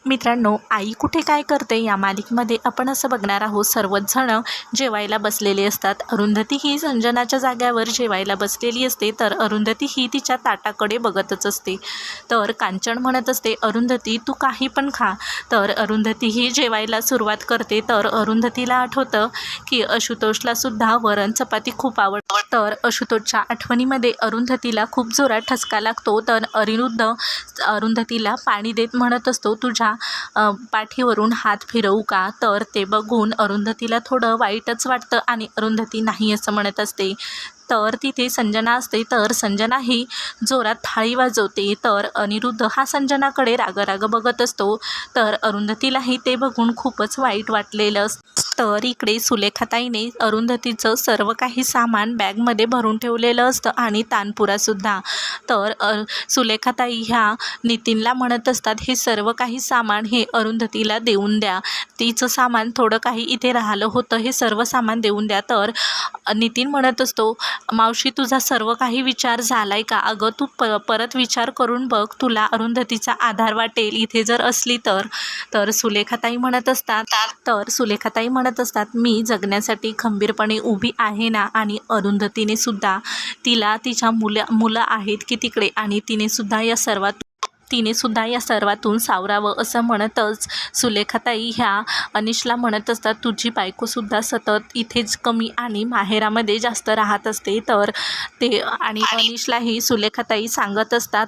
मित्रांनो, आई कुठे काय करते या मालिकेमध्ये आपण असं बघणार आहोत. सर्वच जण जेवायला बसलेले असतात. अरुंधती ही संजनाच्या जाग्यावर जेवायला बसलेली असते, तर अरुंधती ही तिच्या ताटाकडे बघतच असते. तर कांचन म्हणत असते, अरुंधती तू काही पण खा. तर अरुंधती ही जेवायला सुरुवात करते. तर अरुंधतीला आठवतं की आशुतोषला सुद्धा वरण चपाती खूप आवडते. तर आशुतोषच्या आठवणीमध्ये अरुंधतीला खूप जोरात ठसका लागतो. तर अनिरुद्ध अरुंधतीला पाणी देत म्हणत असतो, तुझ्या पाठीवरून हात फिरवू का. तर ते बघून अरुंधतीला थोडं वाईटच वाटतं आणि अरुंधती नाही असं म्हणत असते. तर तिथे संजना असते. तर संजना ही जोरात थाळी वाजवते. तर अनिरुद्ध हा संजनाकडे राग बघत असतो. तर अरुंधतीलाही ते बघून खूपच वाईट वाटलेलं असतं. तर इकडे सुलेखाताईने अरुंधतीचं सर्व काही सामान बॅगमध्ये भरून ठेवलेलं असतं आणि तानपुरासुद्धा. तर सुलेखाताई ह्या नितीनला म्हणत असतात, हे सर्व काही सामान हे अरुंधतीला देऊन द्या. तिचं सामान थोडं काही इथे राहिलं होतं, हे सर्व सामान देऊन द्या. तर नितीन म्हणत असतो, मावशी तुझा सर्व काही विचार झालाय का. अगं तू परत विचार करून बघ, तुला अरुंधतीचा आधार वाटेल इथे जर असली तर. तर सुलेखाताई म्हणत असतात मी जगण्यासाठी खंबीरपणे उभी आहे ना. आणि अरुंधतीने सुद्धा तिला तिच्या मुलं आहेत की तिकडे, आणि तिने सुद्धा या सर्वातून सावरावं असं म्हणतच सुलेखाताई ह्या अनिशला म्हणत असतात, तुझी बायकोसुद्धा सतत इथेच कमी आणि माहेरामध्ये जास्त राहत असते. तर ते आणि अनिशलाही सुलेखाताई सांगत असतात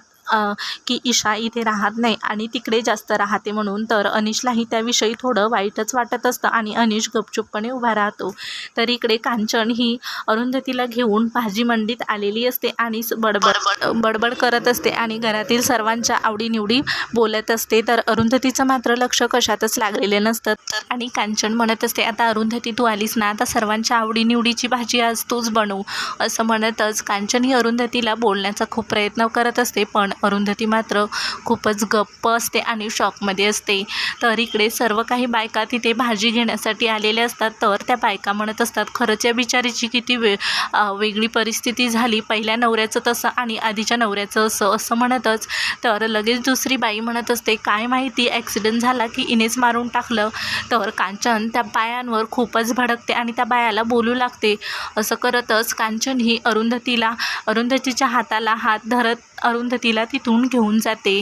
की ईशा इथे राहत नाही आणि तिकडे जास्त राहते म्हणून. तर अनिशलाही त्याविषयी थोडं वाईटच वाटत असतं आणि अनिश गपचूपपणे उभा राहतो. तर इकडे कांचन ही अरुंधतीला घेऊन भाजी मंडीत आलेली असते आणि बडबड करत असते आणि घरातील सर्वांच्या आवडीनिवडी बोलत असते. तर अरुंधतीचं मात्र लक्ष कशातच लागलेले नसतं. आणि कांचन म्हणत असते, आता अरुंधती तू आलीस ना, आता सर्वांच्या आवडीनिवडीची भाजी आज तूच बनव असं म्हणतच कांचन ही अरुंधतीला बोलण्याचा खूप प्रयत्न करत असते. पण अरुंधती मात्र खूपच गप्प असते आणि शॉकमध्ये असते. तर इकडे सर्व काही बायका तिथे भाजी घेण्यासाठी आलेल्या असतात. तर त्या बायका म्हणत असतात, खरंच या बिचारीची किती वेगळी परिस्थिती झाली, पहिल्या नवऱ्याचं तसं आणि आधीच्या नवऱ्याचं असं म्हणतच. तर लगेच दुसरी बाई म्हणत असते, काय माहिती ॲक्सिडेंट झाला की इनेच मारून टाकलं. तर कांचन त्या बायांवर खूपच भडकते आणि त्या बायाला बोलू लागते. असं करतच कांचन ही अरुंधतीच्या हाताला हात धरत अरुंधतीला तिथून घेऊन जाते.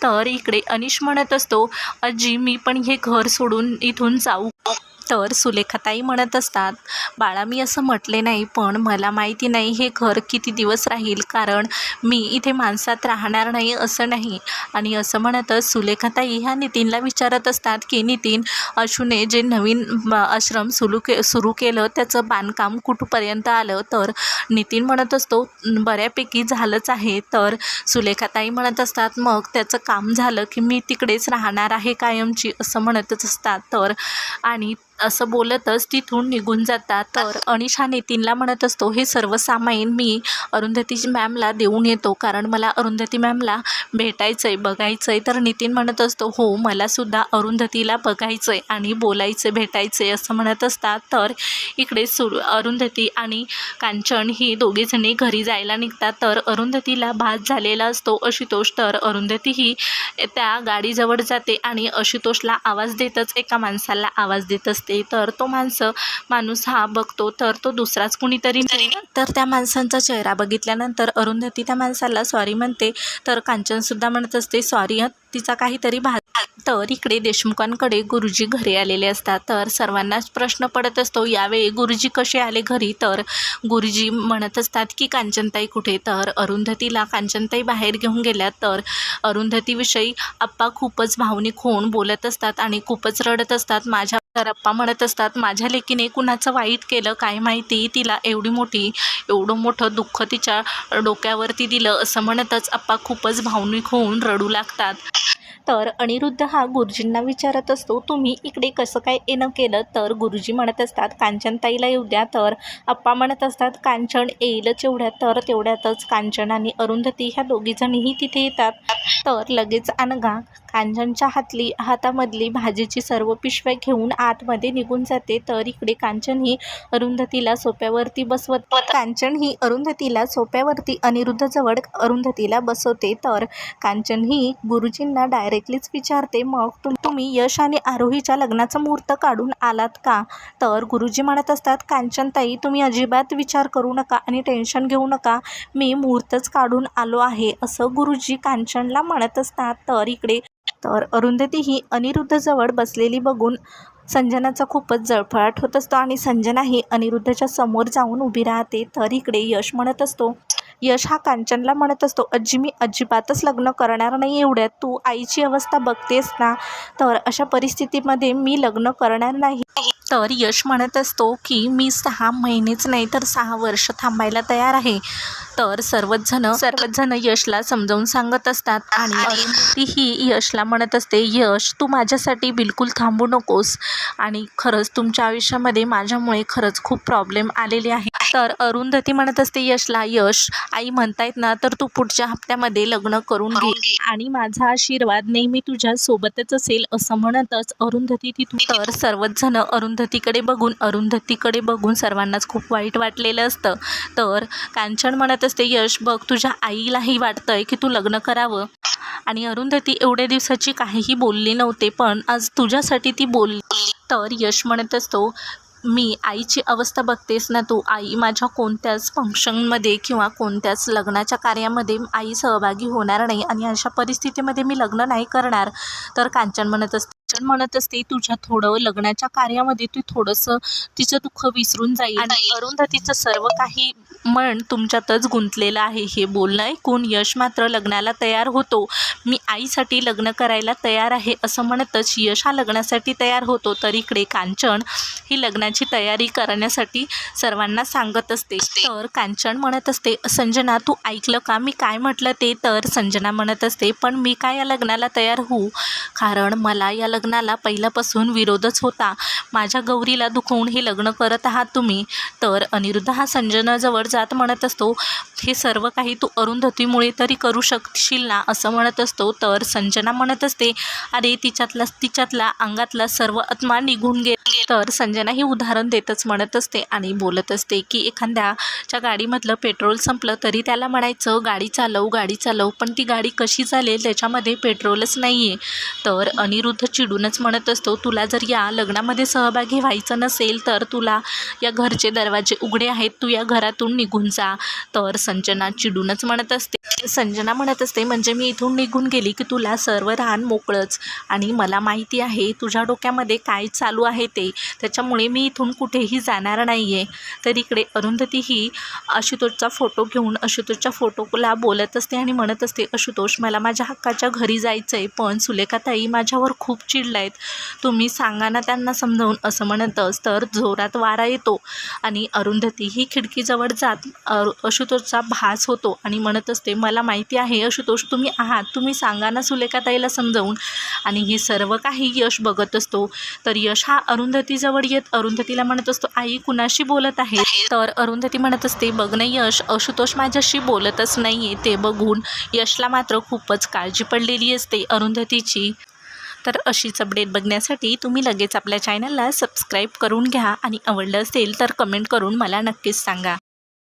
तर इकडे अनिश म्हणत असतो, आजी मी पण हे घर सोडून इथून जाऊ. तर सुलेखाताई म्हणत असतात, बाळा मी असं म्हटले नाही, पण मला माहिती नाही हे घर किती दिवस राहील, कारण मी इथे माणसात राहणार नाही असं नाही. आणि असं म्हणतच सुलेखाताई ह्या नितीनला विचारत असतात की नितीन, अशूने जे नवीन आश्रम सुरू केलं त्याचं बांधकाम कुठपर्यंत आलं. तर नितीन म्हणत असतो, बऱ्यापैकी झालंच आहे. तर सुलेखाताई म्हणत असतात, मग त्याचं काम झालं की मी तिकडेच राहणार आहे कायमची असं म्हणतच असतात. तर आणि असं बोलतच तिथून निघून जातात. तर अनिश हा नितीनला म्हणत असतो, हे सर्व सामान मी अरुंधती मॅमला देऊन येतो, कारण मला अरुंधती मॅमला भेटायचं आहे, बघायचं आहे. तर नितीन म्हणत असतो, हो मलासुद्धा अरुंधतीला बघायचं आहे आणि बोलायचं भेटायचं आहे असं म्हणत असतात. तर इकडे अरुंधती आणि कांचन ही दोघीजणी घरी जायला निघतात. तर अरुंधतीला भात झालेला असतो आशुतोष. तर अरुंधती ही त्या गाडीजवळ जाते आणि आशुतोषला आवाज देतच एका माणसाला आवाज देत असते. तर तो माणूस हा बघतो तर तो दुसराच कुणीतरी. तर त्या माणसांचा चेहरा बघितल्यानंतर अरुंधती त्या माणसाला सॉरी म्हणते. तर कांचनसुद्धा म्हणत असते सॉरी, तिचा काहीतरी तर इकडे देशमुखांकडे गुरुजी घरी आलेले असतात. तर सर्वांनाच प्रश्न पडत असतो, यावेळी गुरुजी कसे आले घरी. तर गुरुजी म्हणत असतात की कांचनताई कुठे. तर अरुंधतीला कांचनताई बाहेर घेऊन गेल्या. तर अरुंधतीविषयी आप्पा खूपच भावनिक होऊन बोलत असतात आणि खूपच रडत असतात. तर आप्पा म्हणत असतात, माझ्या लेकीने कुणाचं वाईट केलं काय माहिती, तिला एवढं मोठं दुःख तिच्या डोक्यावरती दिलं असं म्हणतच आप्पा खूपच भावनिक होऊन रडू लागतात. तर अनिरुद्ध हा गुरुजींना विचारत असतो, तुम्ही इकडे कसं काय येणं केलं. तर गुरुजी म्हणत असतात, कांचनताईला येऊ द्या. तर आप्पा म्हणत असतात, कांचन येईलच एवढ्यात. तर तेवढ्यातच कांचन आणि अरुंधती ह्या दोघीजणीही तिथे येतात. तर लगेच अनघा कांचनच्या हातामधली भाजीची सर्व पिशव्या घेऊन आतमध्ये निघून जाते. तर इकडे कांचन ही अरुंधतीला सोफ्यावरती बसवत कांचन ही अरुंधतीला सोफ्यावरती अनिरुद्धजवळ अरुंधतीला बसवते. तर कांचन ही गुरुजींना डायरेक्टलीच विचारते, मग तुम्ही यश आणि आरोहीच्या लग्नाचा मुहूर्त काढून आलात का? तर गुरुजी म्हणत असतात, कांचनताई तुम्ही अजिबात विचार करू नका आणि टेन्शन घेऊ नका, मी मुहूर्तच काढून आलो आहे, असं गुरुजी कांचनला म्हणत असतात. तर अरुंधती ही अनिरुद्धजवळ बसलेली बघून संजनाचा खूपच जळफळाट होत असतो आणि संजना ही अनिरुद्धच्या समोर जाऊन उभी राहते. तर इकडे यश हा कांचनला म्हणत असतो, मी अजिबातच लग्न करणार नाही एवढ्यात, तू आईची अवस्था बघतेस ना, तर अशा परिस्थितीमध्ये मी लग्न करणार नाही. तर यश म्हणत असतो की मी 6 महिनेच नाही तर 6 वर्ष थांबायला तयार आहे. तर सर्वच जण यशला समजावून सांगत असतात आणि अरुंधती ही यशला म्हणत असते, यश तू माझ्यासाठी बिलकुल थांबू नकोस आणि खरंच तुमच्या आयुष्यामध्ये माझ्यामुळे खरंच खूप प्रॉब्लेम आलेले आहे. तर अरुंधती म्हणत असते यशला, यश आई म्हणतायत ना, तर तू पुढच्या हप्त्यामध्ये लग्न करून घे आणि माझा आशीर्वाद नेहमी तुझ्या सोबतच असेल, असं म्हणतच अरुंधती तिथून. तर सर्वच जण अरुंधतीकडे बघून सर्वांनाच खूप वाईट वाटलेलं असतं. तर कांचन म्हणत असते, यश बघ तुझ्या आईलाही वाटतंय की तू लग्न करावं आणि अरुंधती एवढ्या दिवसाची काहीही बोलली नव्हते, पण आज तुझ्यासाठी ती बोलली. तर यश म्हणत असतो, मी आईची अवस्था बघतेस ना तू, आई माझ्या कोणत्याच फंक्शनमध्ये किंवा कोणत्याच लग्नाच्या कार्यामध्ये आई सहभागी होणार नाही आणि अशा परिस्थितीमध्ये मी लग्न नाही करणार. तर कांचन म्हणत असते तुझ्या थोडं लग्नाच्या कार्यामध्ये तू थोडंसं तिचं दुःख विसरून जाईल आणि अरुंधतीचं सर्व काही मन तुमच्यातच गुंतलेलं आहे. हे बोलणं ऐकून यश मात्र लग्नाला तयार होतो. मी आईसाठी लग्न करायला तयार आहे असं म्हणतच यश हा लग्नासाठी तयार होतो. तर इकडे कांचन ही लग्नाची तयारी करण्यासाठी सर्वांना सांगत असते. तर कांचन म्हणत असते, संजना तू ऐकलं का मी काय म्हटलं ते? तर संजना म्हणत असते, पण मी काय या लग्नाला तयार होऊ, कारण मला या लग्नाला पहिल्यापासून विरोधच होता. माझ्या गौरीला दुखवून हे लग्न करत आहात तुम्ही. तर अनिरुद्ध हा संजनाजवळ जात म्हणत असतो, हे सर्व काही तू अरुंधतीमुळे तरी करू शकशील ना, असं म्हणत असतो. तर संजना म्हणत असते, अरे तिच्यातला अंगातला सर्व आत्मा निघून गेला. तर संजना ही उदाहरण देतच म्हणत असते आणि बोलत असते की एखाद्याच्या गाडीमधलं पेट्रोल संपलं तरी त्याला म्हणायचं गाडी चालव, पण ती गाडी कशी चालेल, त्याच्यामध्ये पेट्रोलच नाही आहे. तर अनिरुद्ध चिडूनच म्हणत असतो, तुला जर या लग्नामध्ये सहभागी व्हायचं नसेल तर तुला या घरचे दरवाजे उघडे आहेत, तू या घरातून निघून जा. तर संजना चिडूनच म्हणत असते, म्हणजे मी इथून निघून गेली की तुला सर्व रान मोकळंच आणि मला माहिती आहे तुझ्या डोक्यामध्ये काय चालू आहे ते, त्याच्यामुळे मी इथून कुठेही जाणार नाही आहे. तर इकडे अरुंधती ही आशुतोषचा फोटो घेऊन आशुतोषच्या फोटोला बोलत असते आणि म्हणत असते, आशुतोष मला माझ्या हक्काच्या घरी जायचं आहे, पण सुलेखाताई माझ्यावर खूप चिडलायत, तुम्ही सांगा ना त्यांना समजावून, असं म्हणतच तर जोरात वारा येतो आणि अरुंधती ही खिडकीजवळ जात आशुतोषचा भास होतो आणि म्हणत असते, मला माहिती आहे आशुतोष तुम्ही सांगा ना सुलेखाताईला समजावून. आणि हे सर्व काही यश बघत असतो. तर यश हा अरुंधतीजवळ येत अरुंधतीला म्हणत असतो, आई कुणाशी बोलत आहे? तर अरुंधती म्हणत असते, बघ ना यश, आशुतोष माझ्याशी बोलतच नाही आहे. ते बघून यशला मात्र खूपच काळजी पडलेली असते अरुंधतीची. तर अशीच अपडेट बघण्यासाठी तुम्ही लगेच आपल्या चॅनलला सबस्क्राईब करून घ्या आणि आवडलं असेल तर कमेंट करून मला नक्कीच सांगा.